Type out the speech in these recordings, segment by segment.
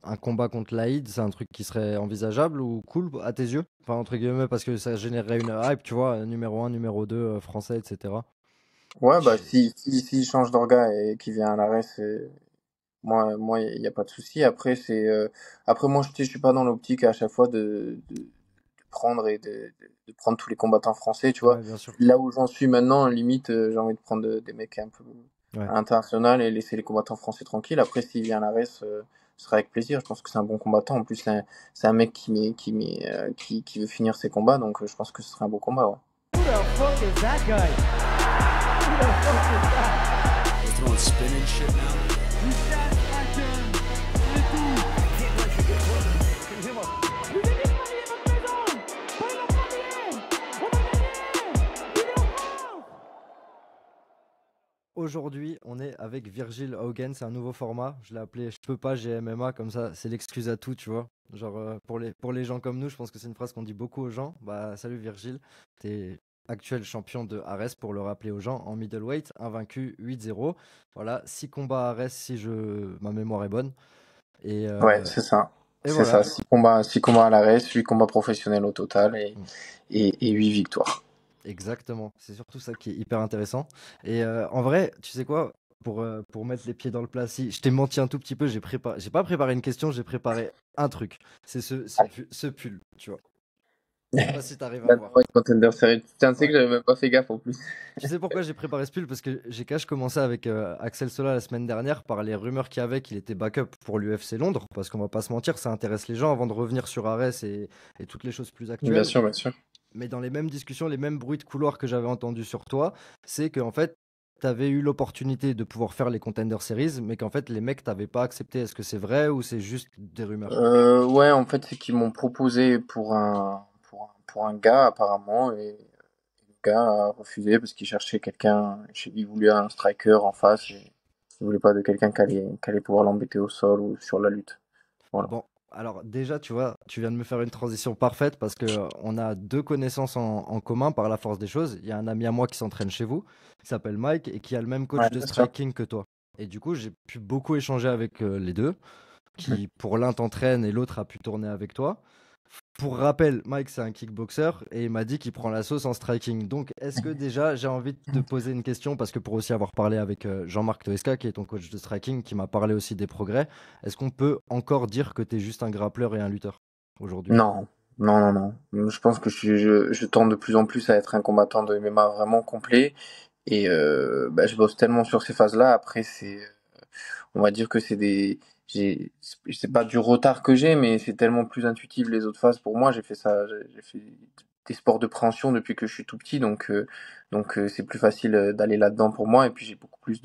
un combat contre Laïd, c'est un truc qui serait envisageable ou cool à tes yeux? Enfin, entre guillemets, parce que ça générerait une hype, tu vois, numéro un, numéro 2, français, etc. Ouais, bah si change d'orga et qu'il vient à l'arrêt, c'est moi il y a pas de souci. Après après moi je suis pas dans l'optique à chaque fois de prendre de prendre tous les combattants français, tu vois. Ouais, bien sûr. Là où j'en suis maintenant, limite j'ai envie de prendre des mecs un peu Ouais. à l'international et laisser les combattants français tranquilles. Après s'il vient à l'arrêt, ce sera avec plaisir. Je pense que c'est un bon combattant. En plus c'est un mec qui veut finir ses combats, donc je pense que ce serait un beau combat, ouais. Who the fuck is that guy? Who the fuck is that? They're throwing spin and shit now. Aujourd'hui, on est avec Virgil Hogan, c'est un nouveau format. Je l'ai appelé Je peux pas, j'ai MMA, comme ça, c'est l'excuse à tout, tu vois. Genre, pour les gens comme nous, je pense que c'est une phrase qu'on dit beaucoup aux gens. Bah, salut Virgil, t'es actuel champion de Ares, pour le rappeler aux gens, en middleweight, invaincu 8-0. Voilà, 6 combats à Ares si ma mémoire est bonne. Et, Ouais, euh, c'est ça. et C'est ça. voilà. Six combats à l'arrêt, 8 combats professionnels au total Mm. et 8 victoires. Exactement, c'est surtout ça qui est hyper intéressant. Et en vrai, tu sais quoi, pour mettre les pieds dans le plat, si je t'ai menti un tout petit peu, j'ai pas préparé une question, j'ai préparé un truc. C'est ce pull, tu vois. Je sais pas si t'arrives à voir. Ouais, Contender Series. Putain, tu sais Ouais. que j'avais même pas fait gaffe en plus. Tu sais pourquoi j'ai préparé ce pull? Parce que j'ai cash commencé avec Axel Sola la semaine dernière par les rumeurs qu'il y avait qu'il était backup pour l'UFC Londres, parce qu'on va pas se mentir, ça intéresse les gens avant de revenir sur Ares et toutes les choses plus Bien actuelles. sûr, bien sûr. Mais dans les mêmes discussions, les mêmes bruits de couloir que j'avais entendus sur toi, c'est qu'en fait, tu avais eu l'opportunité de pouvoir faire les Contender Series, mais qu'en fait, les mecs t'avaient pas accepté. Est-ce que c'est vrai ou c'est juste des rumeurs? Ouais, en fait, c'est qu'ils m'ont proposé pour un gars apparemment et le gars a refusé parce qu'il cherchait quelqu'un, il voulait un striker en face et il voulait pas de quelqu'un qui allait pouvoir l'embêter au sol ou sur la lutte. Voilà. Bon, alors déjà, tu vois, tu viens de me faire une transition parfaite parce que on a deux connaissances en commun par la force des choses. Il y a un ami à moi qui s'entraîne chez vous, qui s'appelle Mike et qui a le même Ouais, coach de bien sûr. striking que toi. Et du coup, j'ai pu beaucoup échanger avec les deux, qui pour l'un t'entraîne et l'autre a pu tourner avec toi. Pour rappel, Mike, c'est un kickboxer et il m'a dit qu'il prend la sauce en striking. Donc, est-ce que déjà, j'ai envie de te poser une question parce que pour aussi avoir parlé avec Jean-Marc Toesca, qui est ton coach de striking, qui m'a parlé aussi des progrès, est-ce qu'on peut encore dire que tu es juste un grappleur et un lutteur aujourd'hui? Non, non. Je pense que je tente de plus en plus à être un combattant de MMA vraiment complet et bah, je bosse tellement sur ces phases-là. Après, on va dire que c'est pas du retard que j'ai, mais c'est tellement plus intuitif les autres phases pour moi. J'ai fait des sports de préhension depuis que je suis tout petit, donc c'est plus facile d'aller là-dedans pour moi. Et puis j'ai beaucoup plus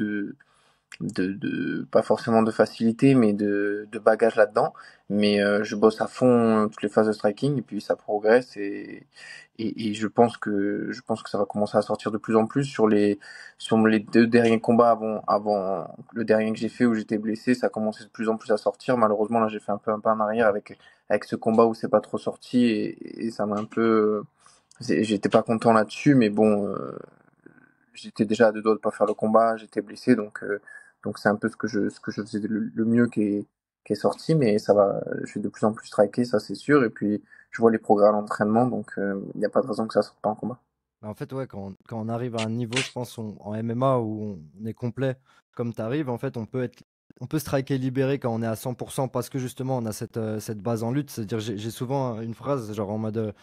pas forcément de facilité, mais de bagage là-dedans. Mais je bosse à fond toutes les phases de striking et puis ça progresse et je pense que ça va commencer à sortir de plus en plus sur les 2 derniers combats avant le dernier que j'ai fait où j'étais blessé, ça commençait de plus en plus à sortir. Malheureusement là j'ai fait un peu un pas en arrière avec ce combat où c'est pas trop sorti et ça m'a un peu j'étais pas content là-dessus, mais bon j'étais déjà à 2 doigts de pas faire le combat, j'étais blessé, donc c'est un peu ce que je faisais le mieux qui est sorti, mais ça va, je vais de plus en plus striker, ça c'est sûr, et puis je vois les progrès à l'entraînement, donc il n'y a pas de raison que ça sorte pas en combat. En fait, ouais, quand on arrive à un niveau, je pense, en MMA où on est complet comme tu arrives, en fait, on peut striker libéré quand on est à 100% parce que justement, on a cette base en lutte. C'est-à-dire, j'ai souvent une phrase, genre en mode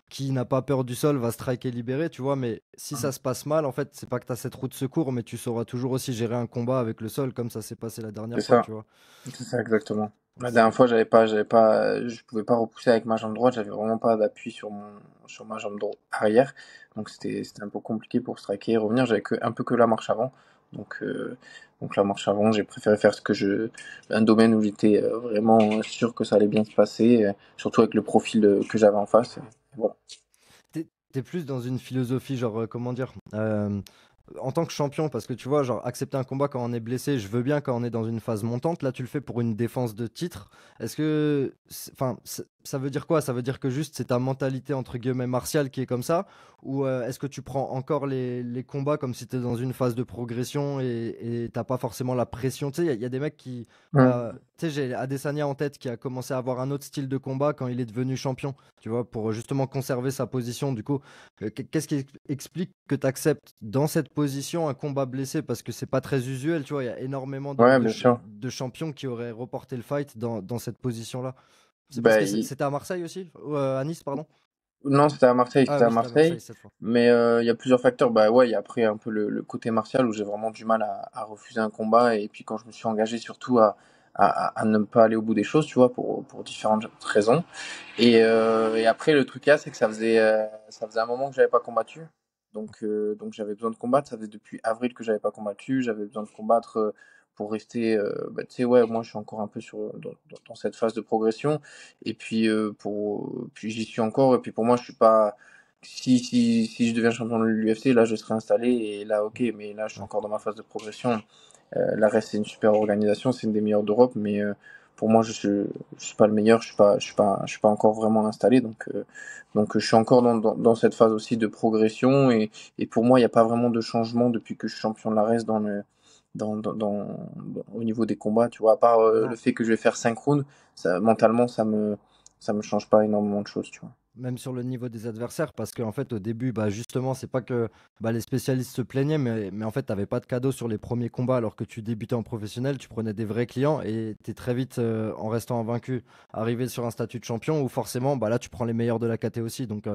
qui n'a pas peur du sol va striker libéré, tu vois, mais si ça se passe mal, en fait, c'est pas que tu as cette roue de secours, mais tu sauras toujours aussi gérer un combat avec le sol comme ça s'est passé la C'est dernière fois, ça, tu vois. c'est ça exactement. Donc La dernière c'est fois, je pouvais pas repousser avec ma jambe droite, j'avais vraiment pas d'appui sur ma jambe droite arrière, donc c'était un peu compliqué pour striker et revenir. J'avais un peu que la marche avant, donc la marche avant, j'ai préféré faire un domaine où j'étais vraiment sûr que ça allait bien se passer, surtout avec le profil que j'avais en face. Et voilà. t'es plus dans une philosophie, genre, comment dire, en tant que champion, parce que tu vois, genre, accepter un combat quand on est blessé, je veux bien quand on est dans une phase montante. Là, tu le fais pour une défense de titre. Est-ce que, enfin, ça veut dire quoi? Ça veut dire que juste c'est ta mentalité entre guillemets martiale qui est comme ça? Ou est-ce que tu prends encore les combats comme si tu étais dans une phase de progression et t'as pas forcément la pression? Tu sais, il y a des mecs qui. Hum. Tu sais, j'ai Adesanya en tête qui a commencé à avoir un autre style de combat quand il est devenu champion, tu vois, pour justement conserver sa position. Du coup, qu'est-ce qui explique que tu acceptes dans cette position un combat blessé? Parce que c'est pas très usuel, tu vois, il y a énormément Ouais, bien sûr. de champions qui auraient reporté le fight dans cette position-là. C'est parce Bah, que c'était à Marseille aussi? Ou à Nice, pardon? Non, c'était à Marseille, Ah c'était à oui, c'était à Marseille Marseille. cette fois. Mais il y a plusieurs facteurs. Bah ouais, il y a après un peu le côté martial où j'ai vraiment du mal à refuser un combat. Et puis quand je me suis engagé surtout à ne pas aller au bout des choses, tu vois, pour différentes raisons. Et après, le truc là, c'est que ça faisait un moment que j'avais pas combattu. Donc j'avais besoin de combattre. Ça faisait depuis avril que j'avais pas combattu. J'avais besoin de combattre pour rester. Bah, tu sais, ouais, moi je suis encore un peu dans cette phase de progression. Et puis, puis j'y suis encore. Et puis pour moi, je suis pas. Si je deviens champion de l'UFC, là je serai installé. Et là, ok. Mais là, je suis Ouais. encore dans ma phase de progression. La RES, c'est une super organisation. C'est une des meilleures d'Europe. Mais pour moi, je suis pas le meilleur. Je suis pas encore vraiment installé. Donc je suis encore dans cette phase aussi de progression. Et pour moi, il n'y a pas vraiment de changement depuis que je suis champion de la RES au niveau des combats, tu vois, à part le Non. fait que je vais faire 5 rounds, mentalement, ça me change pas énormément de choses, tu vois. Même sur le niveau des adversaires, parce qu'en fait, au début, bah, justement, c'est pas que les spécialistes se plaignaient, mais en fait, tu n'avais pas de cadeau sur les premiers combats alors que tu débutais en professionnel, tu prenais des vrais clients et tu es très vite, en restant invaincu, arrivé sur un statut de champion où forcément, bah, là, tu prends les meilleurs de la KT aussi. Donc,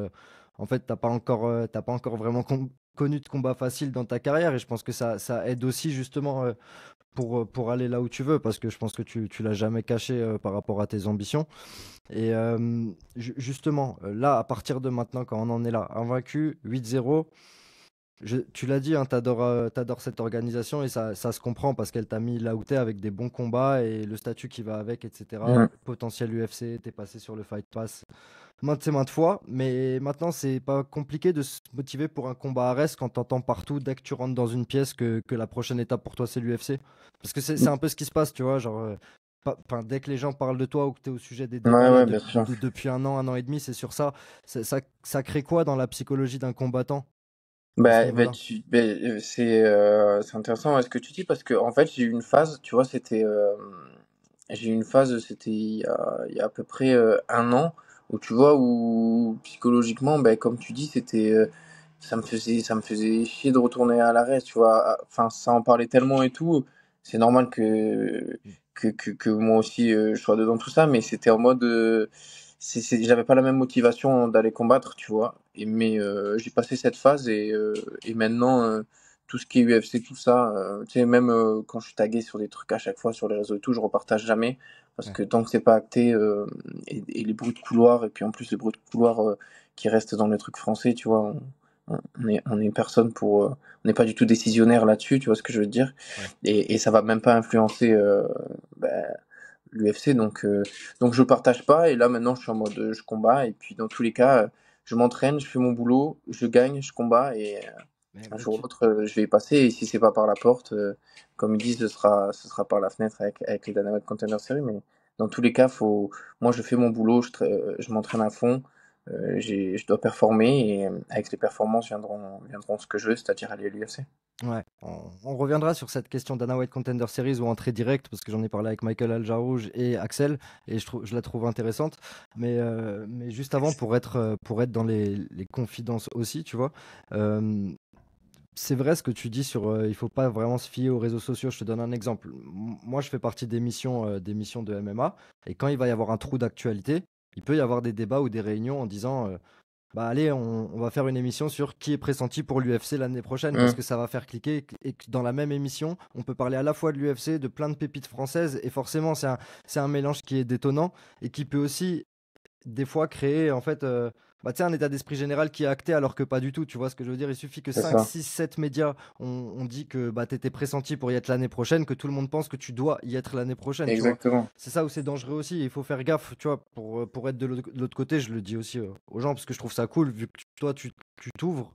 en fait, t'as pas encore vraiment connu de combat facile dans ta carrière et je pense que ça aide aussi, justement, pour aller là où tu veux, parce que je pense que tu l'as jamais caché par rapport à tes ambitions. Et justement, là, à partir de maintenant, quand on en est là, invaincu, 8-0, tu l'as dit, hein, t'adores cette organisation et ça se comprend parce qu'elle t'a mis là où t'es avec des bons combats et le statut qui va avec, etc. Mm. Potentiel UFC, t'es passé sur le Fight Pass maintes et maintes fois, mais maintenant, c'est pas compliqué de se motiver pour un combat à reste quand t'entends partout, dès que tu rentres dans une pièce, que la prochaine étape pour toi, c'est l'UFC. Parce que c'est un peu ce qui se passe, tu vois, genre, dès que les gens parlent de toi ou que tu es au sujet des Ouais, débats là, ouais, bien sûr. depuis un an et demi, c'est sur ça. Ça crée quoi dans la psychologie d'un combattant à ce niveau-là? C'est intéressant ce que tu dis parce que en fait j'ai eu une phase, tu vois, c'était il y a à peu près un an où tu vois où psychologiquement, ben, comme tu dis, ça me faisait chier de retourner à l'arrêt, tu vois. Enfin, ça en parlait tellement et tout, c'est normal que moi aussi je sois dedans tout ça, mais c'était en mode, j'avais pas la même motivation d'aller combattre, tu vois. Mais j'ai passé cette phase et maintenant tout ce qui est UFC, tout ça, tu sais, même quand je suis tagué sur des trucs à chaque fois sur les réseaux et tout, je repartage jamais parce Ouais. que tant que c'est pas acté et les bruits de couloir et puis en plus les bruits de couloir qui restent dans les trucs français, tu vois, on est personne pour, on n'est pas du tout décisionnaire là-dessus, tu vois ce que je veux dire, Ouais. et ça va même pas influencer ben, l'UFC, donc je partage pas, et là maintenant je suis en mode je combats, et puis dans tous les cas, je m'entraîne, je fais mon boulot, je gagne, je combats, et un Mais jour ou l'autre je vais y passer, et si c'est pas par la porte, comme ils disent, ce sera par la fenêtre avec les Dana White Contender Series, mais dans tous les cas, moi je fais mon boulot, je m'entraîne à fond, je dois performer, et avec les performances viendront ce que je veux, c'est-à-dire aller à l'UFC. Ouais, on reviendra sur cette question d'Ana White Contender Series ou entrée directe, parce que j'en ai parlé avec Michael Aljarouge et Axel, et je la trouve intéressante. Mais juste avant, pour être dans les confidences aussi, tu vois, euh, c'est vrai ce que tu dis sur il faut pas vraiment se fier aux réseaux sociaux. Je te donne un exemple. Moi, je fais partie d'émissions de MMA, et quand il va y avoir un trou d'actualité, il peut y avoir des débats ou des réunions en disant bah allez, on va faire une émission sur qui est pressenti pour l'UFC l'année prochaine parce Hum, que ça va faire cliquer et que dans la même émission, on peut parler à la fois de l'UFC, de plein de pépites françaises et forcément c'est un mélange qui est détonnant et qui peut aussi des fois créer en fait bah, tu sais, un état d'esprit général qui est acté alors que pas du tout, tu vois ce que je veux dire, il suffit que c'est 5 ça, 6 7 médias on dit que bah, tu étais pressenti pour y être l'année prochaine, que tout le monde pense que tu dois y être l'année prochaine, tu vois. exactement. C'est ça où c'est dangereux aussi, il faut faire gaffe, tu vois, pour être de l'autre côté, je le dis aussi aux gens parce que je trouve ça cool vu que toi tu t'ouvres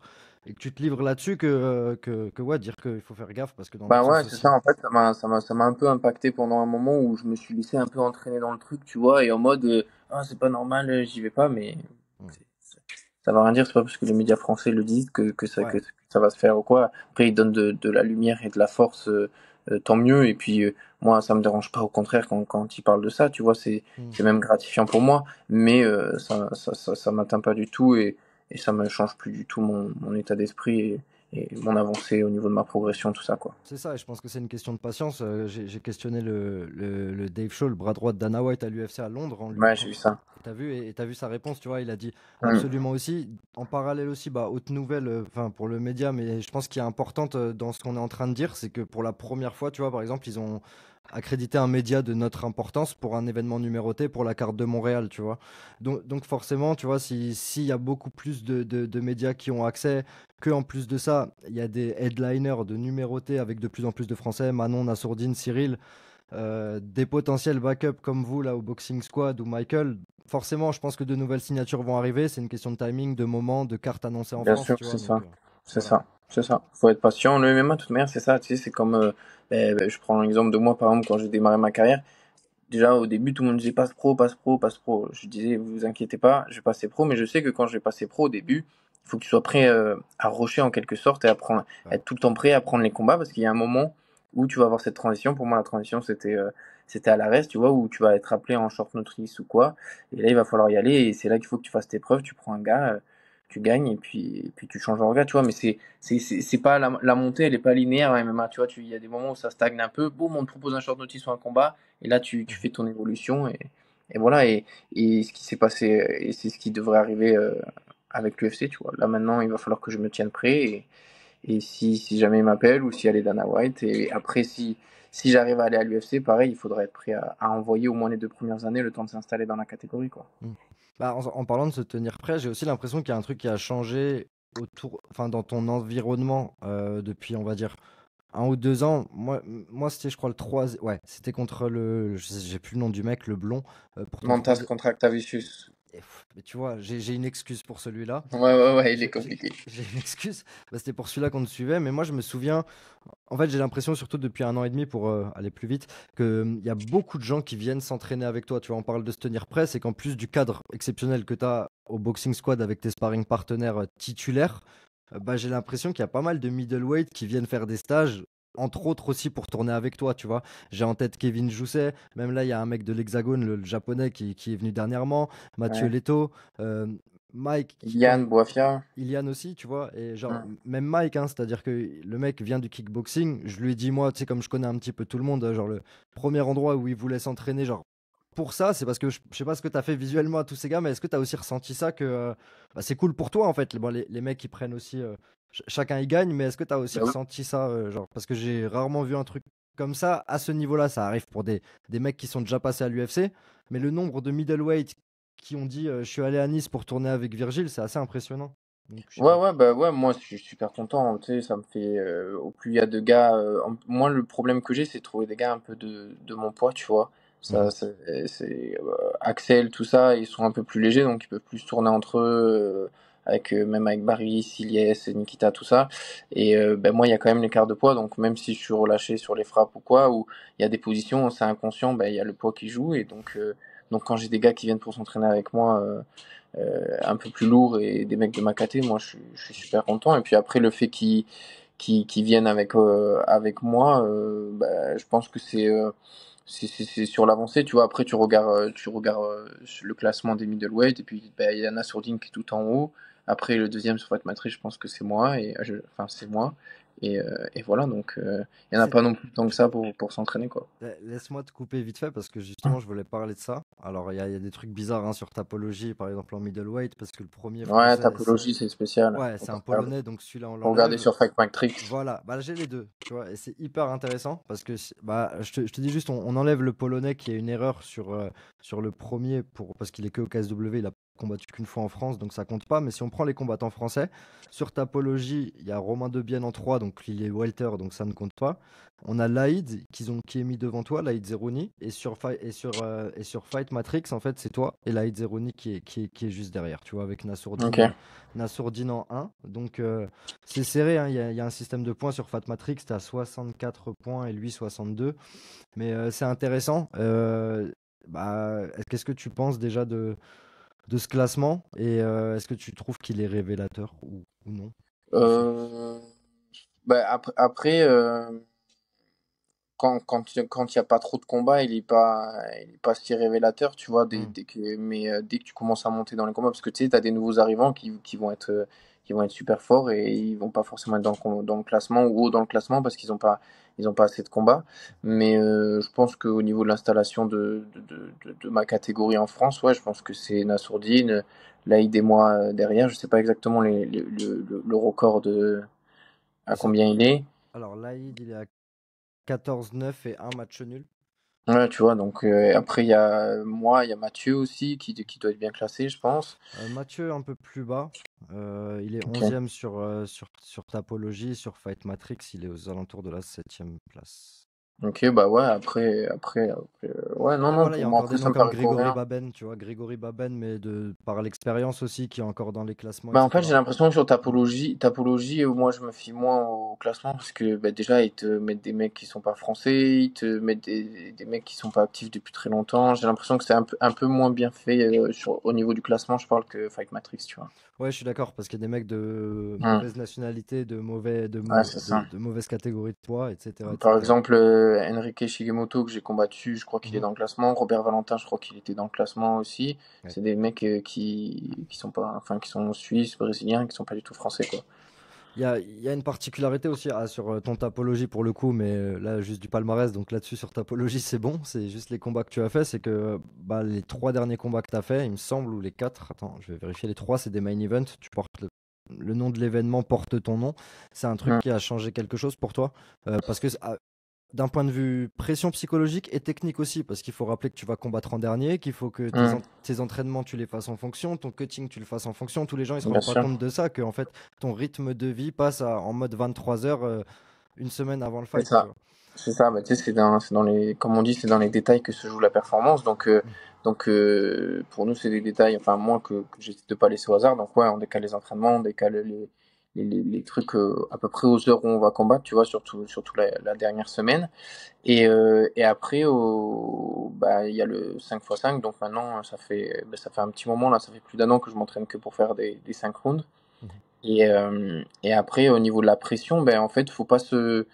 et que tu te livres là-dessus que ouais, dire qu'il faut faire gaffe parce que dans Bah l'autre ouais, sens c'est aussi. ça, en fait, ça m'a un peu impacté pendant un moment où je me suis laissé un peu entraîner dans le truc, tu vois, et en mode, ah, c'est pas normal, j'y vais pas, mais Mm. ça va rien dire, c'est pas parce que les médias français le disent que Ouais, ça va se faire ou quoi. Après, ils donnent de la lumière et de la force, tant mieux, et puis, moi, ça me dérange pas, au contraire, quand ils parlent de ça, tu vois, mm. c'est même gratifiant pour moi, mais ça m'atteint pas du tout, et ça me change plus du tout mon état d'esprit et mon avancée au niveau de ma progression, tout ça, quoi. C'est ça, et je pense que c'est une question de patience. J'ai questionné le Dave Shaw, le bras droit de Dana White à l'UFC à Londres, Ouais, j'ai vu ça. et t'as vu sa réponse, tu vois, il a dit Mm. absolument aussi. En parallèle aussi, bah, haute nouvelle, enfin pour le média, mais je pense qu'il est importante dans ce qu'on est en train de dire, c'est que pour la première fois, tu vois, par exemple, ils ont accrédité un média de notre importance pour un événement numéroté pour la carte de Montréal, tu vois. Donc forcément, tu vois, s'il y a beaucoup plus de médias qui ont accès, que en plus de ça, il y a des headliners de numérotés avec de plus en plus de Français, Manon, Nassourdine, Cyril, des potentiels backups comme vous là au Boxing Squad ou Michael. Forcément, je pense que de nouvelles signatures vont arriver. C'est une question de timing, de moment, de cartes annoncées en Bien France, sûr, tu vois. c'est Donc ça. C'est voilà. ça. C'est ça. Faut être patient. Le MMA, de toute manière, c'est ça. Tu sais, c'est comme, je prends l'exemple de moi, par exemple, quand j'ai démarré ma carrière. Déjà, au début, tout le monde disait passe pro, passe pro, passe pro. Je disais, vous inquiétez pas, je vais passer pro, mais je sais que quand je vais passer pro au début, il faut que tu sois prêt, à rusher en quelque sorte et Ouais. être tout le temps prêt à prendre les combats parce qu'il y a un moment où tu vas avoir cette transition. Pour moi, la transition, c'était à l'arrêt, tu vois, où tu vas être appelé en short notice ou quoi. Et là, il va falloir y aller et c'est là qu'il faut que tu fasses tes preuves. Tu prends un gars, tu gagnes et puis tu changes de regard, tu vois. Mais c'est pas la montée, elle est pas linéaire en MMA, tu vois. Il y a des moments où ça stagne un peu. Boum, on te propose un short notice ou un combat. Et là, tu Mhm. fais ton évolution et voilà. Et ce qui s'est passé, et c'est ce qui devrait arriver avec l'UFC, tu vois. Là, maintenant, il va falloir que je me tienne prêt. Et si jamais il m'appelle ou si elle est Dana White. Et après, si j'arrive à aller à l'UFC, pareil, il faudra être prêt à envoyer au moins les 2 premières années le temps de s'installer dans la catégorie, quoi. Mm. Bah, en parlant de se tenir prêt, j'ai aussi l'impression qu'il y a un truc qui a changé autour, enfin dans ton environnement depuis, on va dire, 1 ou 2 ans. Moi c'était, je crois, le 3. Ouais, c'était contre j'ai plus le nom du mec, le blond, pour ton Mantas 3. contre Octavius. Mais tu vois, j'ai une excuse pour celui-là. Ouais, ouais, ouais, il est J'ai j'ai- compliqué. j'ai une excuse. Bah, c'était pour celui-là qu'on te suivait. Mais moi, je me souviens, en fait, j'ai l'impression, surtout depuis 1 an et demi, pour aller plus vite, qu'il y a beaucoup de gens qui viennent s'entraîner avec toi. Tu vois, on parle de se tenir prêt. C'est qu'en plus du cadre exceptionnel que tu as au Boxing Squad avec tes sparring partenaires titulaires, bah, j'ai l'impression qu'il y a pas mal de middleweight qui viennent faire des stages. Entre autres aussi pour tourner avec toi, tu vois. J'ai en tête Kevin Jousset, même là il y a un mec de l'Hexagone, le japonais qui est venu dernièrement, Mathieu Ouais. Leto, euh, Mike, Yann Boafia. Ilian aussi, tu vois, et genre, Mm. même Mike, hein, c'est-à-dire que le mec vient du kickboxing, je lui ai dit, moi, tu sais, comme je connais un petit peu tout le monde, genre, le premier endroit où il voulait s'entraîner, genre, pour ça, c'est parce que je sais pas ce que tu as fait visuellement à tous ces gars, mais est-ce que tu as aussi ressenti ça que bah, c'est cool pour toi, en fait, bon, les mecs, ils prennent aussi, chacun y gagne, mais est-ce que tu as aussi Bah oui. ressenti ça, genre, parce que j'ai rarement vu un truc comme ça, à ce niveau-là, ça arrive pour des mecs qui sont déjà passés à l'UFC, mais le nombre de middleweight qui ont dit, je suis allé à Nice pour tourner avec Virgile, c'est assez impressionnant. Donc, je sais Ouais, pas. ouais, bah ouais, moi je suis super content, tu sais, ça me fait, au plus il y a de gars, moi le problème que j'ai c'est de trouver des gars un peu de mon poids, tu vois. Ça, Mhm. Axel, tout ça, ils sont un peu plus légers, donc ils peuvent plus tourner entre eux, même avec Barry, Siliès, Nikita, tout ça. Et ben moi il y a quand même l'écart de poids, donc même si je suis relâché sur les frappes ou quoi, ou il y a des positions, c'est inconscient, ben il y a le poids qui joue, et donc quand j'ai des gars qui viennent pour s'entraîner avec moi, un peu plus lourd et des mecs de ma caté, moi je suis super content. Et puis après le fait qu'ils viennent avec moi, bah, je pense que c'est sur l'avancée, tu vois. Après tu regardes le classement des middleweight et puis bah, il y en a Sourdine qui est tout en haut. Après le deuxième sur Fight Matrix, je pense que c'est moi enfin c'est moi et voilà, donc il y en a C'est- pas non plus tant que ça pour s'entraîner, quoi. Laisse-moi te couper vite fait parce que justement je voulais parler de ça. Alors il y a des trucs bizarres hein, sur Tapologie, par exemple en middleweight, parce que le premier Ouais, français, Tapologie c'est spécial. ouais, Faut c'est pas un regarder. Polonais, donc celui-là on Faut regarder l'enlève. sur Fight Matrix. Voilà, bah j'ai les deux, tu vois, et c'est hyper intéressant parce que bah, je te dis juste, on enlève le Polonais qui est une erreur sur le premier parce qu'il est que au KSW, il a combattu qu'une fois en France, donc ça compte pas. Mais si on prend les combattants français, sur Tapologie, il y a Romain Debienne en 3, donc il est welter, donc ça ne compte pas. On a Laïd qui est mis devant toi, Laïd Zerouni, et sur Fight Matrix, en fait, c'est toi et Laïd Zerouni qui est juste derrière, tu vois, avec Ok. Nassourdine en 1. Donc c'est serré, hein, il y a un système de points sur Fight Matrix, tu as 64 points et lui 62. Mais c'est intéressant. Qu'est-ce que tu penses déjà de ce classement et est-ce que tu trouves qu'il est révélateur ou non aussi? Euh, après, quand il y a pas trop de combats, il est pas si révélateur, tu vois, Hmm. dès que tu commences à monter dans les combats, parce que tu sais, t'as des nouveaux arrivants qui vont être super forts et ils vont pas forcément être dans le classement ou haut dans le classement parce qu'ils ont pas assez de combats. Mais je pense qu'au niveau de l'installation de ma catégorie en France, ouais, je pense que c'est Nassourdine, Laïd et moi derrière. Je sais pas exactement le record à Il s'est- combien il est. Alors Laïd, il est à 14-9 et un match nul. Ouais, tu vois, donc après, il y a moi, il y a Mathieu aussi qui doit être bien classé, je pense. Mathieu un peu plus bas. Il est Ok. 11e sur Tapologie. Sur Fight Matrix, il est aux alentours de la 7e place. Ok, bah ouais, ouais, non, Après, non, voilà, il y pour a moi, encore après, des ça noms me comme paraît Grégory cohérent. Baben, tu vois, Grégory Baben, mais par l'expérience aussi, qui est encore dans les classements, Bah, en fait, j'ai etc. l'impression que sur Mm. Tapologie, moi, je me fie moins au classement parce que bah, déjà, ils te mettent des mecs qui sont pas français, ils te mettent des mecs qui sont pas actifs depuis très longtemps. J'ai l'impression que c'est un peu moins bien fait au niveau du classement, je parle que Fight Matrix, tu vois. Ouais, je suis d'accord, parce qu'il y a des mecs de Hmm. mauvaise nationalité, Ouais, c'est ça. de mauvaise catégorie de poids, etc., Par etc. exemple, Enrique Shigemoto que j'ai combattu, je crois qu'il est Mhm. dans le classement. Robert Valentin, je crois qu'il était dans le classement aussi. Ouais. C'est des mecs qui sont pas, enfin, qui sont suisses, brésiliens, qui sont pas du tout français, quoi. Il y a une particularité aussi sur ton Tapologie pour le coup, mais là, juste du palmarès, donc là-dessus, sur Tapologie, c'est bon, c'est juste les combats que tu as fait, c'est que bah, les 3 derniers combats que tu as fait, il me semble, ou les 4, attends, je vais vérifier, les 3, c'est des main events, tu portes le nom de l'événement porte ton nom, c'est un truc Hmm. qui a changé quelque chose pour toi, parce que d'un point de vue pression psychologique et technique aussi, parce qu'il faut rappeler que tu vas combattre en dernier, qu'il faut que Hmm. tes entraînements, tu les fasses en fonction, ton cutting, tu le fasses en fonction. Tous les gens, ils se Bien rendent pas sûr. compte de ça, que en fait, ton rythme de vie passe en mode 23 heures une semaine avant le C'est fight, tu ça. vois. C'est ça. Bah, tu sais, c'est dans les, comme on dit, c'est dans les détails que se joue la performance. Donc, pour nous, c'est des détails, enfin, moi, que j'essaie de pas laisser au hasard. Donc, ouais, on décale les entraînements, on décale les trucs à peu près aux heures où on va combattre, tu vois, surtout la dernière semaine. Et après, bah, il y a le 5x5, donc maintenant, ça fait un petit moment, là, ça fait plus d'un an que je m'entraîne que pour faire des 5 rounds. Mhm. Et après, au niveau de la pression, ben, en fait, faut pas se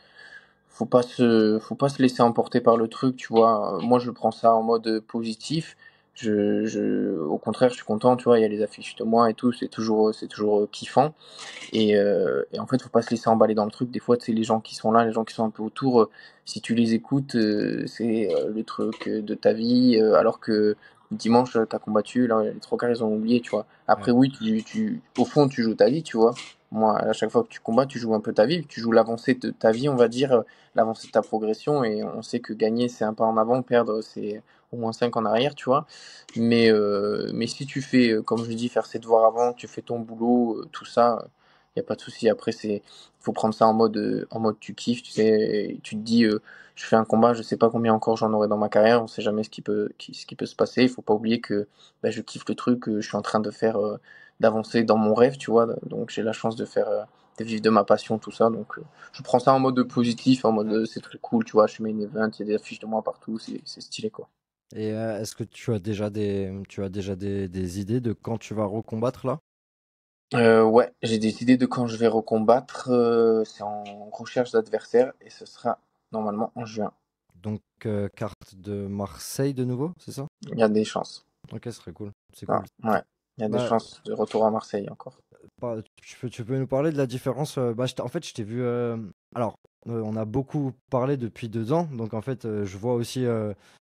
laisser emporter par le truc, tu vois. Moi, je prends ça en mode positif. Au contraire, je suis content, tu vois. Il y a les affiches de moi et tout, c'est toujours kiffant. Et en fait, faut pas se laisser emballer dans le truc. Des fois, tu sais, les gens qui sont là, les gens qui sont un peu autour, si tu les écoutes, c'est le truc de ta vie, alors que dimanche, t'as combattu, là, les trois quarts, ils ont oublié, tu vois. Ouais. Après, oui, au fond, tu joues ta vie, tu vois. Moi, à chaque fois que tu combats, tu joues un peu ta vie, tu joues l'avancée de ta vie, on va dire, l'avancée de ta progression, et on sait que gagner, c'est un pas en avant, perdre, c'est au moins 5 en arrière, tu vois. Mais si tu fais, comme je dis, faire ses devoirs avant, tu fais ton boulot, tout ça, y a pas de souci. Après, faut prendre ça en mode tu kiffes, tu sais, tu te dis, je fais un combat, je sais pas combien encore j'en aurai dans ma carrière, on sait jamais ce qui peut se passer. Il faut pas oublier que bah, je kiffe le truc, que je suis en train de faire, d'avancer dans mon rêve, tu vois. Donc j'ai la chance de vivre de ma passion, tout ça. Donc je prends ça en mode positif, en mode Ouais. c'est très cool, tu vois. Je fais mes events, il y a des affiches de moi partout, c'est stylé, quoi. Et est-ce que tu as déjà des idées de quand tu vas recombattre là? Ouais, j'ai des idées de quand je vais recombattre. C'est en recherche d'adversaire et ce sera normalement en juin. Donc, carte de Marseille de nouveau, c'est ça? Il y a des chances. Ok, ce serait cool. C'est Ah, cool. ouais, il y a des Bah, chances de retour à Marseille encore. tu peux nous parler de la différence en fait, je t'ai vu. Alors, on a beaucoup parlé depuis 2 ans, donc en fait, je vois aussi, tu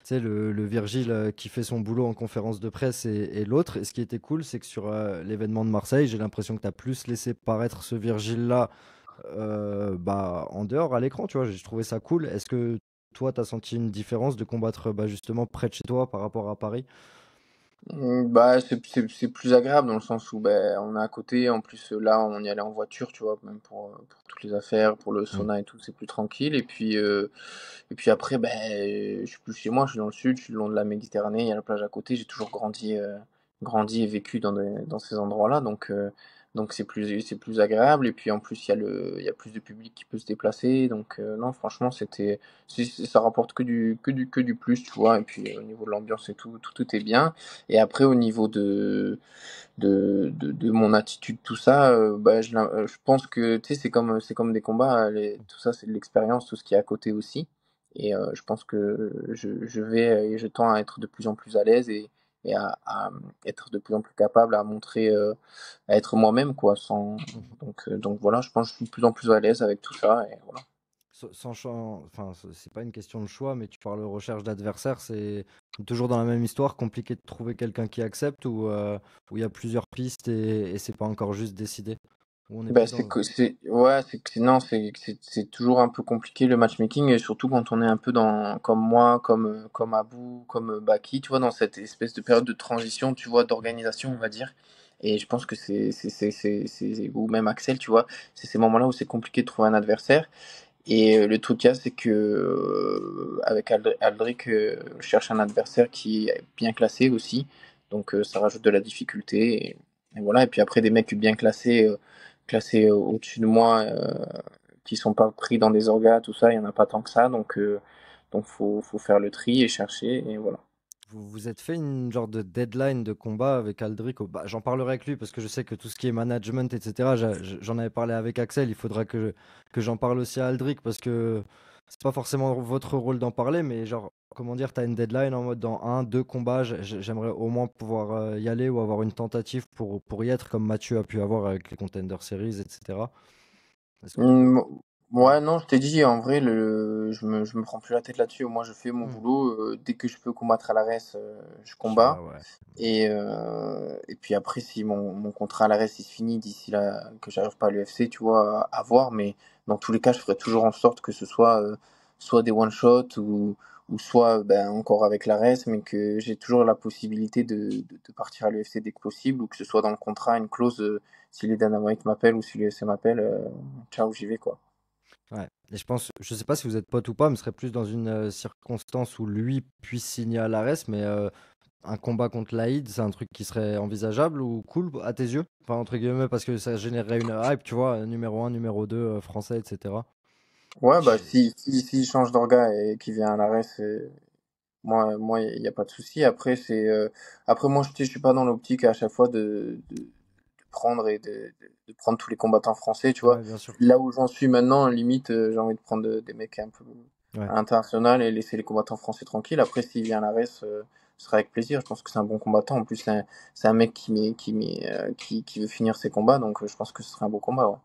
sais, le Virgile qui fait son boulot en conférence de presse et l'autre. Et ce qui était cool, c'est que sur l'événement de Marseille, j'ai l'impression que tu as plus laissé paraître ce Virgile-là bah, en dehors, à l'écran, tu vois. J'ai trouvé ça cool. Est-ce que toi, tu as senti une différence de combattre bah, justement près de chez toi par rapport à Paris? Bah, c'est plus agréable dans le sens où ben, on est à côté. En plus, là, on y allait en voiture, tu vois, même pour toutes les affaires, pour le Mm. sauna et tout, c'est plus tranquille. Et puis après, ben, je suis plus chez moi, je suis dans le sud, je suis le long de la Méditerranée, il y a la plage à côté. J'ai toujours grandi et vécu dans ces endroits-là, donc c'est plus agréable. Et puis en plus, il y a plus de public qui peut se déplacer. Donc non, franchement, ça rapporte que du plus, tu vois. Et puis au niveau de l'ambiance et tout est bien. Et après, au niveau de mon attitude, tout ça, bah, je pense que tu sais, c'est comme des combats, tout ça, c'est de l'expérience, tout ce qui est à côté aussi. Et je pense que je vais et je tends à être de plus en plus à l'aise et à être de plus en plus capable à montrer, à être moi-même, quoi. Donc voilà, je pense que je suis de plus en plus à l'aise avec tout ça. Et voilà. Sans choix, enfin, c'est pas une question de choix, mais tu parles de recherche d'adversaires, c'est toujours dans la même histoire, compliqué de trouver quelqu'un qui accepte ou il y a plusieurs pistes et c'est pas encore juste décidé. Ou on est Bah, plus c'est dans. que c'est ouais, non, c'est toujours un peu compliqué le matchmaking et surtout quand on est un peu dans comme moi, comme Abou, comme Baki, tu vois, dans cette espèce de période de transition, tu vois, d'organisation, on va dire. Et je pense que ou même Axel, tu vois, c'est ces moments-là où c'est compliqué de trouver un adversaire. Et le truc qu'il y a, c'est que avec Aldric, je cherche un adversaire qui est bien classé aussi, donc ça rajoute de la difficulté. Et voilà. Et puis après, des mecs bien classés au-dessus de moi, qui sont pas pris dans des orgas, tout ça, il y en a pas tant que ça, donc faut faire le tri et chercher, et voilà. Vous vous êtes fait une genre de deadline de combat avec Aldric. Bah, j'en parlerai avec lui parce que je sais que tout ce qui est management, etc., j'en avais parlé avec Axel. Il faudra que j'en parle aussi à Aldric parce que c'est pas forcément votre rôle d'en parler, mais genre, comment dire, t'as une deadline en mode dans un, deux combats. J'aimerais au moins pouvoir y aller ou avoir une tentative pour y être comme Mathieu a pu avoir avec les Contender Series, etc. Est-ce que Hmm, ouais, ouais, non, je t'ai dit, en vrai, je me prends plus la tête là-dessus. Moi, je fais mon hmm, boulot. Dès que je peux combattre à l'ARES, je tu vas, combats. ouais. Et puis après, si mon contrat à l'ARES il se finit d'ici là, que j'arrive pas à l'UFC, tu vois, à voir. Mais dans tous les cas, je ferai toujours en sorte que ce soit des one-shots ou soit ben, encore avec l'ARES, mais que j'ai toujours la possibilité de partir à l'UFC dès que possible, ou que ce soit dans le contrat une clause, si les Dana White m'appellent ou si l'UFC m'appelle, ciao, j'y vais, quoi. Ouais. Et je pense, je sais pas si vous êtes pote ou pas, mais ce serait plus dans une circonstance où lui puisse signer à l'ARES, mais un combat contre l'Aïd, c'est un truc qui serait envisageable ou cool à tes yeux? Enfin, entre guillemets, parce que ça générerait une hype, tu vois, numéro un, numéro 2, français, etc. Ouais, bah Je- si change d'orga et qu'il vient à l'ARES, moi, il n'y a pas de souci. Après, moi, je suis pas dans l'optique à chaque fois de prendre de prendre tous les combattants français, tu vois. Ouais, bien sûr. Là où j'en suis maintenant, limite, j'ai envie de prendre des mecs un peu Ouais. à l'international et laisser les combattants français tranquilles. Après, s'il vient à l'ARES, ce sera avec plaisir. Je pense que c'est un bon combattant. En plus, c'est un mec qui veut finir ses combats, donc je pense que ce sera un beau combat, ouais.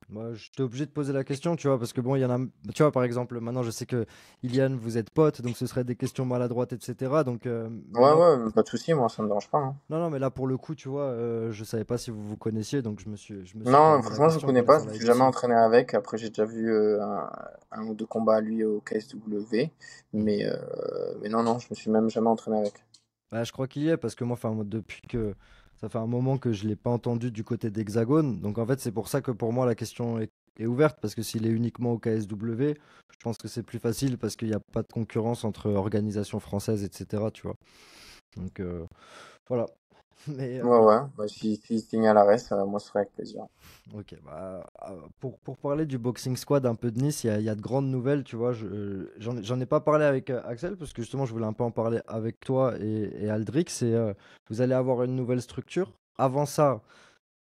Moi, j'étais obligé de poser la question, tu vois, parce que bon, il y en a, tu vois, par exemple, maintenant, je sais que Ilian, vous êtes potes, donc ce serait des questions maladroites, etc. Donc, mais Ouais, là, ouais, pas de souci, moi, ça me dérange pas, hein. non, non, mais là, pour le coup, tu vois, je savais pas si vous vous connaissiez, donc je me suis Non, posé la franchement, je le question connais pas, connaissant je me la suis jamais aussi. entraîné avec. Après, j'ai déjà vu un ou deux combats à lui au KSW, mais non, non, je me suis même jamais entraîné avec. Bah, je crois qu'il y est parce que moi, enfin, depuis que ça fait un moment que je l'ai pas entendu du côté d'Hexagone. Donc en fait, c'est pour ça que pour moi, la question est ouverte parce que s'il est uniquement au KSW, je pense que c'est plus facile parce qu'il n'y a pas de concurrence entre organisations françaises, etc. Tu vois. Donc voilà. Mais Ouais, ouais, bah, si signe à l'arrêt, moi, ce serait avec plaisir. ok, bah, pour parler du Boxing Squad un peu de Nice, il y a de grandes nouvelles, tu vois. J'en ai pas parlé avec Axel parce que justement, je voulais un peu en parler avec toi et Aldric. Vous allez avoir une nouvelle structure. Avant ça,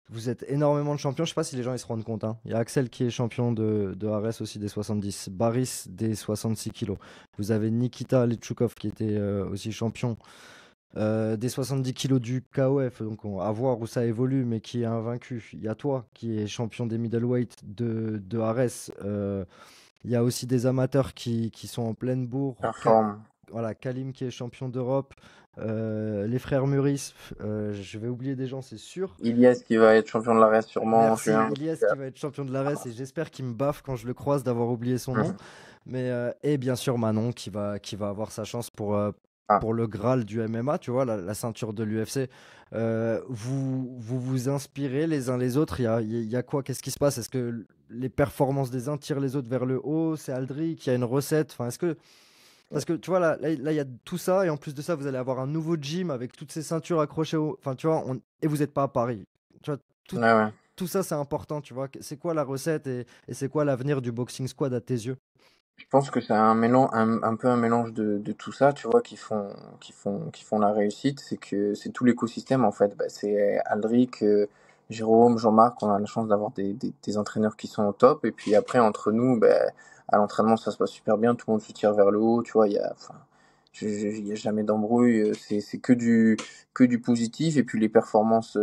vous êtes énormément de champions. Je sais pas si les gens ils se rendent compte, hein. Il y a Axel qui est champion de Ares aussi des 70, Baris des 66 kilos. Vous avez Nikita Lechukov qui était aussi champion des 70 kilos du KOF, donc on va voir où ça évolue, mais qui est invaincu. Il y a toi qui est champion des middleweight de Ares. Il y a aussi des amateurs qui sont en pleine bourre. Performe. Voilà, Kalim qui est champion d'Europe. Les frères Muris, je vais oublier des gens, c'est sûr. Ilias qui va être champion de l'arrêt sûrement en Merci, juin. Ilias qui va être champion de l'Ares et j'espère qu'il me baffe quand je le croise d'avoir oublié son nom. Mhm. Mais, et bien sûr Manon qui va avoir sa chance Ah. pour le Graal du MMA, tu vois, la ceinture de l'UFC. Vous inspirez les uns les autres. Il y a quoi? Qu'est-ce qui se passe? Est-ce que les performances des uns tirent les autres vers le haut? C'est Aldric, il y a une recette. Enfin, est-ce que parce que tu vois là, il y a tout ça et en plus de ça, vous allez avoir un nouveau gym avec toutes ces ceintures accrochées au. Enfin, tu vois, et vous n'êtes pas à Paris. Tu vois, tout, Ouais, ouais. tout ça, c'est important. Tu vois, c'est quoi la recette et c'est quoi l'avenir du boxing squad à tes yeux? Je pense que c'est un mélange, un peu un mélange de tout ça, tu vois, qui font la réussite. C'est que c'est tout l'écosystème, en fait. Bah, c'est Aldric, Jérôme, Jean-Marc, on a la chance d'avoir des entraîneurs qui sont au top. Et puis après, entre nous, bah, à l'entraînement, ça se passe super bien. Tout le monde se tire vers le haut, tu vois, enfin, il y a jamais d'embrouille. C'est que du positif. Et puis les performances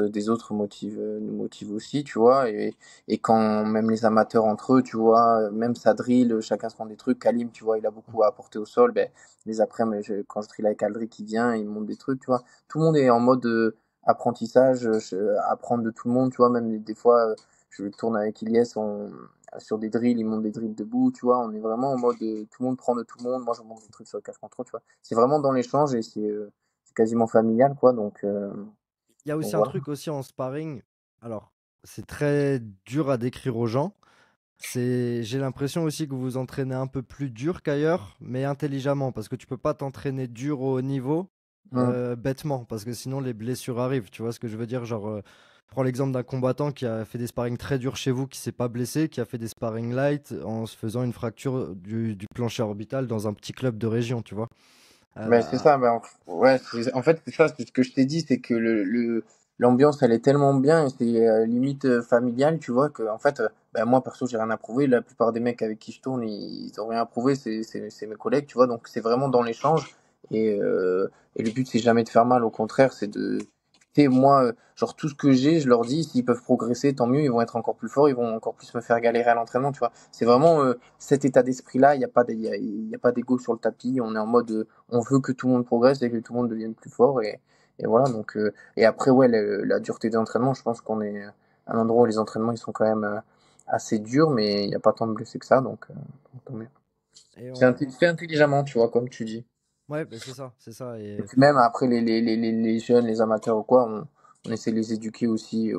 des autres nous motivent aussi, tu vois. Et quand même les amateurs entre eux, tu vois, même ça drill, chacun se prend des trucs. Kalim, tu vois, il a beaucoup à apporter au sol. Ben, les après, mais quand je drill avec Aldric qui vient, il monte des trucs, tu vois. Tout le monde est en mode apprentissage, apprendre de tout le monde, tu vois. Même des fois, je tourne avec Ilyes, sur des drills, il monte des drills debout, tu vois. On est vraiment en mode tout le monde prend de tout le monde. Moi, je monte des trucs sur le cache contrôle, tu vois. C'est vraiment dans l'échange et c'est quasiment familial, quoi. Il y a Donc aussi un voilà. truc aussi en sparring. Alors, c'est très dur à décrire aux gens. J'ai l'impression aussi que vous vous entraînez un peu plus dur qu'ailleurs, mais intelligemment, parce que tu peux pas t'entraîner dur au haut niveau Mm. bêtement, parce que sinon les blessures arrivent. Tu vois ce que je veux dire? Genre, prends l'exemple d'un combattant qui a fait des sparring très durs chez vous, qui s'est pas blessé, qui a fait des sparring light en se faisant une fracture du plancher orbital dans un petit club de région, tu vois. Ben, c'est Euh, ça, ouais, en fait, c'est ça, c'est ce que je t'ai dit, c'est que l'ambiance, elle est tellement bien et c'est limite familial, tu vois, que, en fait, ben, moi, perso, j'ai rien à prouver. La plupart des mecs avec qui je tourne, ils ont rien à prouver, c'est mes collègues, tu vois, donc c'est vraiment dans l'échange et le but, c'est jamais de faire mal, au contraire, tu sais, moi, genre, tout ce que j'ai, je leur dis, s'ils peuvent progresser, tant mieux, ils vont être encore plus forts, ils vont encore plus me faire galérer à l'entraînement, tu vois. C'est vraiment cet état d'esprit-là, il y a pas d'ego sur le tapis, on est en mode, on veut que tout le monde progresse et que tout le monde devienne plus fort et voilà et après ouais la dureté des entraînements, je pense qu'on est à un endroit où les entraînements ils sont quand même assez durs mais il n'y a pas tant de blessés que ça donc tant mieux. et C'est on... fait intelligemment, tu vois, comme tu dis. Ouais, bah, c'est ça, c'est ça. Et puis même après les jeunes, les amateurs ou quoi, on essaie de les éduquer aussi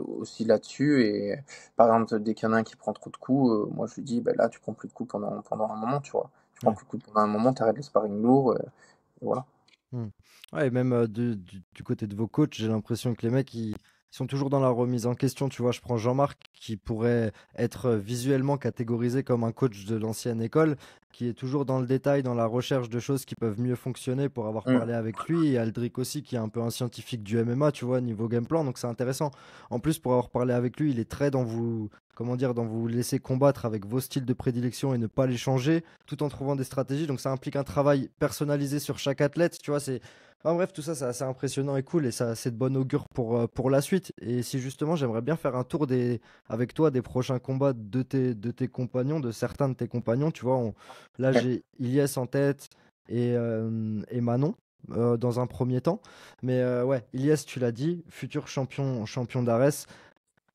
là-dessus et par exemple dès qu'il y en a un qui prend trop de coups, moi je lui dis ben là tu prends plus de coups pendant un moment, tu vois. Tu prends Ouais. plus de coups pendant un moment, t'arrêtes les sparring lourds et voilà. Hmm. Ouais, et même du côté de vos coachs, j'ai l'impression que les mecs, ils sont toujours dans la remise en question. Tu vois, je prends Jean-Marc, qui pourrait être visuellement catégorisé comme un coach de l'ancienne école, qui est toujours dans le détail, dans la recherche de choses qui peuvent mieux fonctionner pour avoir Mm. parlé avec lui. Et Aldric aussi, qui est un peu un scientifique du MMA, tu vois, niveau game plan. Donc c'est intéressant. En plus, pour avoir parlé avec lui, il est très dans vous, comment dire, dans vous laisser combattre avec vos styles de prédilection et ne pas les changer tout en trouvant des stratégies. Donc ça implique un travail personnalisé sur chaque athlète, tu vois, c'est... Enfin, bref, tout ça, c'est assez impressionnant et cool et ça, c'est de bon augure pour la suite. Et si justement, j'aimerais bien faire un tour avec toi des prochains combats de tes compagnons, de certains de tes compagnons, tu vois, là Ouais. j'ai Ilyes en tête et Manon. Dans un premier temps, mais ouais, Ilyes, tu l'as dit, futur champion d'Ares.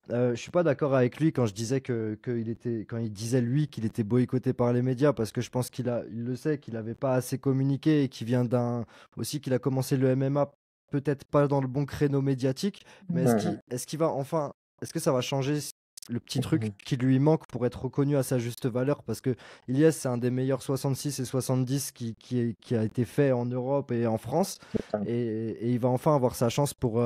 Je suis pas d'accord avec lui quand je disais quand il disait lui qu'il était boycotté par les médias parce que je pense il le sait qu'il avait pas assez communiqué et qu'il vient aussi qu'il a commencé le MMA peut-être pas dans le bon créneau médiatique, mais Mhm. est-ce que ça va changer le petit truc qui lui manque pour être reconnu à sa juste valeur parce que Ilyes c'est un des meilleurs 66 et 70 qui a été fait en Europe et en France et il va enfin avoir sa chance pour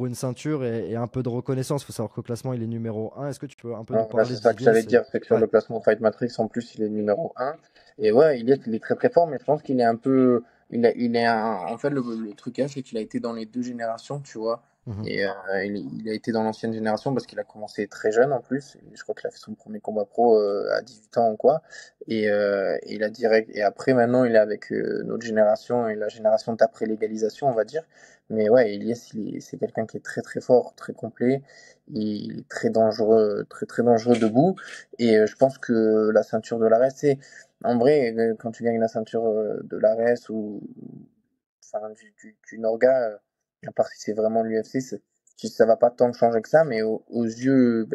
une ceinture et un peu de reconnaissance. Il faut savoir qu'au classement, il est numéro 1. Est-ce que tu peux un peu nous Là, parler c'est ça que j'allais d'Iliès dire, c'est que sur Ouais. le classement Fight Matrix, en plus, il est numéro un. Et ouais, il est très très fort, mais je pense qu'il est un peu. En fait, le truc, c'est qu'il a été dans les deux générations, tu vois. Mhm. Et il a été dans l'ancienne génération parce qu'il a commencé très jeune en plus. Et je crois qu'il a fait son premier combat pro à 18 ans ou quoi. Et il a direct. Et après, maintenant, il est avec notre génération et la génération d'après légalisation, on va dire. Mais ouais, c'est quelqu'un qui est très très fort, très complet. Il est très dangereux, très très dangereux debout. Et je pense que la ceinture de l'ARES, c'est en vrai quand tu gagnes la ceinture de l'ARES ou enfin du Norga, à part si c'est vraiment l'UFC, ça va pas tant changer que ça, mais aux yeux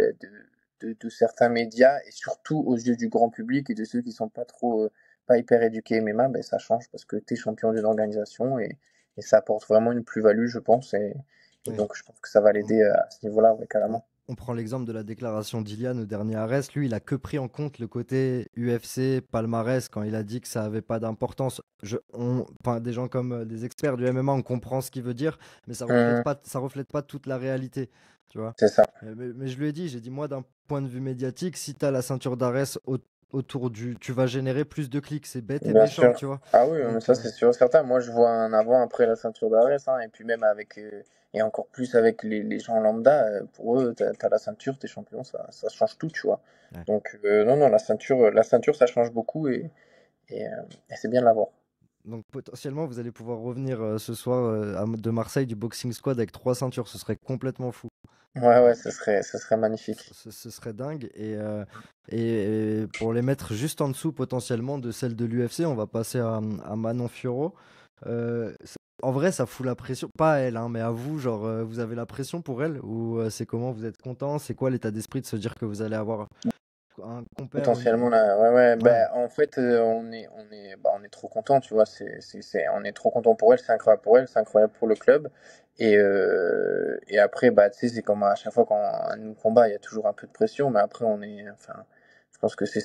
de certains médias et surtout aux yeux du grand public et de ceux qui sont pas trop pas hyper éduqué MMA, ben, ça change parce que tu es champion d'une organisation et ça apporte vraiment une plus-value, je pense. Et Oui. donc, je pense que ça va On, l'aider à ce niveau-là, ouais, on- carrément. on prend l'exemple de la déclaration d'Ilian au dernier arrest. Lui, il a que pris en compte le côté UFC, palmarès, quand il a dit que ça avait pas d'importance. Enfin, des gens comme des experts du MMA, on comprend ce qu'il veut dire, mais Hum, ça reflète pas toute la réalité, tu vois. c'est ça. Mais je lui ai dit, j'ai dit, moi, d'un point de vue médiatique, si tu as la ceinture d'Ares autour tu vas générer plus de clics. C'est bête et Bien méchant, sûr. tu vois. Ah oui, mais Donc, ça c'est sûr et certain. Moi je vois un avant après la ceinture d'Ares, hein, et puis même avec et encore plus avec les gens lambda, pour eux, t'as la ceinture, t'es champion, ça change tout, tu vois. ouais. Donc non, non, la ceinture ça change beaucoup et, euh, et c'est bien de l'avoir. Donc potentiellement, vous allez pouvoir revenir ce soir de Marseille du Boxing Squad avec 3 ceintures. Ce serait complètement fou. Ouais, ouais, Enfin, ce serait magnifique. ce serait dingue. Et pour les mettre juste en dessous potentiellement de celle de l'UFC, on va passer à Manon Fiorot. En vrai, ça fout la pression. Pas à elle, hein, mais à vous. Genre, vous avez la pression pour elle ou c'est comment? Vous êtes content? C'est quoi l'état d'esprit de se dire que vous allez avoir un compère Potentiellement là, ouais, ouais. Ouais. Ben, en fait, on est trop content, tu vois. On est trop content pour elle, c'est incroyable pour elle, c'est incroyable pour le club. Et après, bah, tu sais, c'est comme à chaque fois qu'on nous combat, il y a toujours un peu de pression, mais après, enfin, je pense que c'est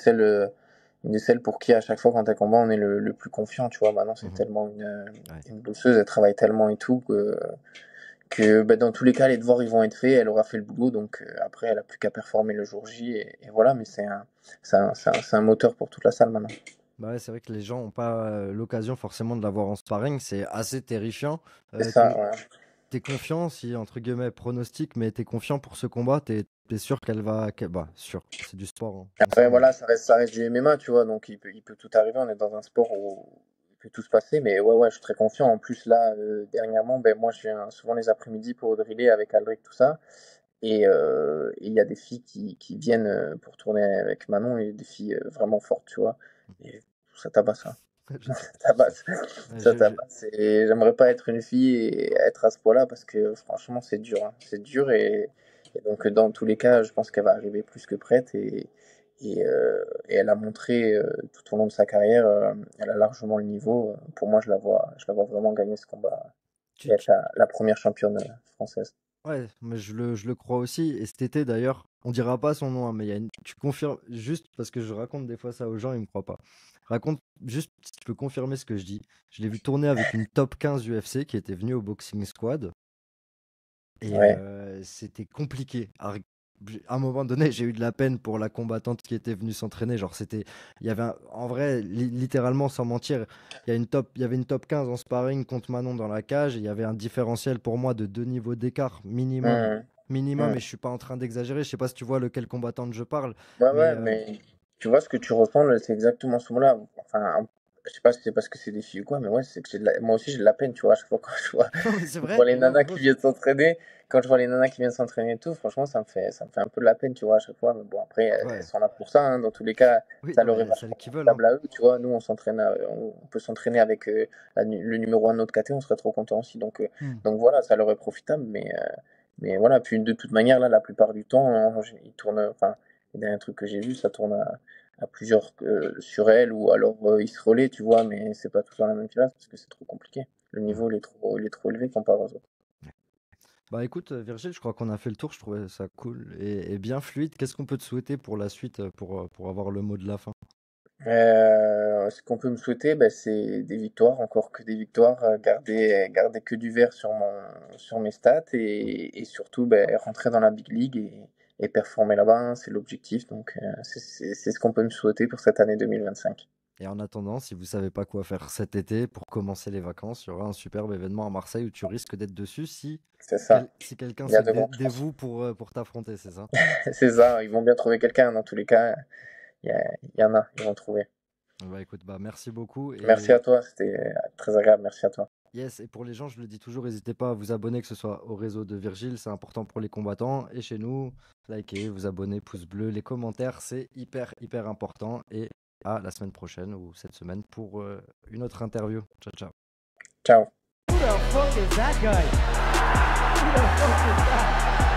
une des celles pour qui à chaque fois quand elle combat, on est le plus confiant, tu vois. Maintenant, c'est Mhm. tellement Ouais. une bosseuse, elle travaille tellement et tout que bah, dans tous les cas, les devoirs ils vont être faits, elle aura fait le boulot, donc après, elle a plus qu'à performer le jour J, et voilà, mais c'est un moteur pour toute la salle maintenant. Bah ouais, c'est vrai que les gens n'ont pas l'occasion forcément de l'avoir en sparring. C'est assez terrifiant. C'est ça, ouais. T'es confiant, si entre guillemets pronostic, mais t'es confiant pour ce combat. T'es sûr bah, sûr, c'est du sport, hein, on Après, sait, mais voilà, ça reste du MMA, tu vois, donc il peut tout arriver, on est dans un sport où il peut tout se passer, mais ouais, ouais, je suis très confiant. En plus, là, dernièrement, ben, moi, je viens souvent les après-midi pour driller avec Aldric, tout ça. Et il y a des filles qui viennent pour tourner avec Manon et des filles vraiment fortes, tu vois. Et ça tabasse, hein. je sais. Ça tabasse. Ça Je- tabasse. Et j'aimerais pas être une fille et être à ce point-là parce que franchement, c'est dur, hein. C'est dur et donc dans tous les cas, je pense qu'elle va arriver plus que prête et elle a montré tout au long de sa carrière, elle a largement le niveau. Pour moi, je la vois vraiment gagner ce combat et tu- être tu- la première championne française. Ouais, mais je le crois aussi. Et cet été d'ailleurs, on dira pas son nom, hein, mais tu confirmes juste parce que je raconte des fois ça aux gens, ils me croient pas. Raconte juste si tu peux confirmer ce que je dis. Je l'ai vu tourner avec une top 15 UFC qui était venue au Boxing Squad. Et Ouais. c'était compliqué. À un moment donné, j'ai eu de la peine pour la combattante qui était venue s'entraîner. Genre, il y avait en vrai, littéralement, sans mentir, il y avait une top 15 en sparring contre Manon dans la cage. Et il y avait un différentiel pour moi de 2 niveaux d'écart minimum. Mmh. Minimum, Mmh. et je suis pas en train d'exagérer. Je sais pas si tu vois lequel combattante je parle, Ouais, mais ouais, mais tu vois ce que tu ressens, là, c'est exactement ce mot-là. Enfin, je sais pas si c'est parce que c'est des filles ou quoi, mais ouais, c'est que moi aussi j'ai de la peine, tu vois, à chaque fois quand je vois, non, mais c'est je vois vrai. les Non, nanas gros, qui viennent s'entraîner, quand je vois les nanas qui viennent s'entraîner et tout, franchement, ça me fait un peu de la peine, tu vois, à chaque fois. Mais bon, après, elles ouais. sont là pour ça, hein. Dans tous les cas, Oui, ça non, leur est mais celles vachement qui veulent, hein. confortable à eux, tu vois. Nous, on peut s'entraîner avec le numéro 1 de notre KT, on serait trop content aussi. Hmm. Donc voilà, ça leur est profitable, mais voilà. Puis de toute manière, là, la plupart du temps, ils tournent, enfin, les derniers trucs que j'ai vus, ça tourne à plusieurs sur elle, ou alors ils se relaient, tu vois, mais c'est pas tout dans la même classe parce que c'est trop compliqué. Le Mhm. niveau il est trop élevé comparé aux autres. Bah écoute, Virgile, je crois qu'on a fait le tour, je trouvais ça cool et bien fluide. Qu'est-ce qu'on peut te souhaiter pour la suite, pour avoir le mot de la fin? Ce qu'on peut me souhaiter, bah, c'est des victoires, encore que des victoires, garder que du vert sur mes stats et surtout bah, rentrer dans la Big League et performer là-bas, hein, c'est l'objectif. Donc c'est ce qu'on peut me souhaiter pour cette année 2025. Et en attendant, si vous savez pas quoi faire cet été pour commencer les vacances, il y aura un superbe événement à Marseille où tu risques d'être dessus C'est ça, si quelqu'un il y a se de grandes chances. dévoue pour t'affronter, c'est ça? C'est ça, ils vont bien trouver quelqu'un dans tous les cas. Il y en a, ils vont trouver. Bah écoute, bah merci beaucoup Merci à et toi, c'était très agréable, merci à toi. yes, et pour les gens, je le dis toujours, n'hésitez pas à vous abonner, que ce soit au réseau de Virgile, c'est important pour les combattants, et chez nous, likez, vous abonnez, pouce bleu, les commentaires, c'est hyper, hyper important, et à la semaine prochaine, ou cette semaine, pour une autre interview. Ciao, ciao. Ciao. Who the fuck is that guy? Who the fuck is that?